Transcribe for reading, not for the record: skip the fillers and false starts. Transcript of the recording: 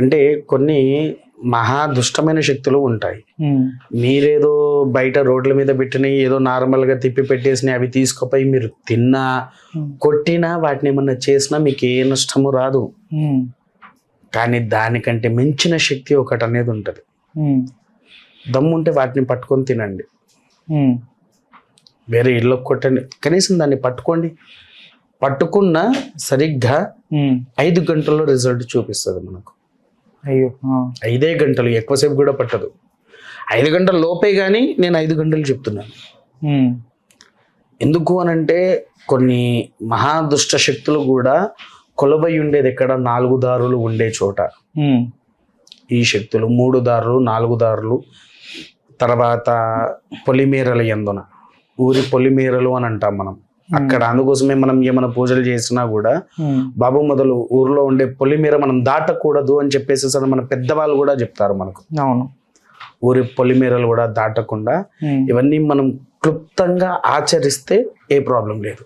అంటే కొన్ని మహా దుష్టమైన శక్తులు ఉంటాయి. మీరేదో బయట రోడ్ల మీద పెట్టినవి ఏదో నార్మల్గా తిప్పి పెట్టేసినవి అవి తీసుకుపోయి మీరు తిన్నా కొట్టినా వాటిని ఏమన్నా చేసినా మీకు ఏ నష్టము రాదు. కానీ దానికంటే మించిన శక్తి ఒకటి అనేది ఉంటుంది. దమ్ముంటే వాటిని పట్టుకొని తినండి, వేరే ఇళ్ళకి కొట్టండి, కనీసం దాన్ని పట్టుకోండి. పట్టుకున్న సరిగ్గా 5 గంటల్లో రిజల్ట్ చూపిస్తుంది మనకు. అయ్యో 5 గంటలు, ఎక్కువసేపు కూడా పట్టదు. 5 గంటల లోపే. కానీ నేను 5 గంటలు చెప్తున్నాను. ఎందుకు అనంటే కొన్ని మహాదుష్ట శక్తులు కూడా కొలబై ఉండేది ఎక్కడ? 4 దారులు ఉండే చోట. ఈ శక్తులు 3 దారులు 4 దారులు, తర్వాత పొలిమేరల యందున, ఊరి పొలిమేరలు అని అంటాం మనం అక్కడ. అందుకోసమే మనం ఏమైనా పూజలు చేసినా కూడా బాబు మొదలు ఊర్లో ఉండే పొలిమేర మనం దాటకూడదు అని చెప్పేసి మన పెద్దవాళ్ళు కూడా చెప్తారు మనకు. అవును, ఊరి పొలిమేరలు కూడా దాటకుండా ఇవన్నీ మనం క్లుప్తంగా ఆచరిస్తే ఏ ప్రాబ్లం లేదు.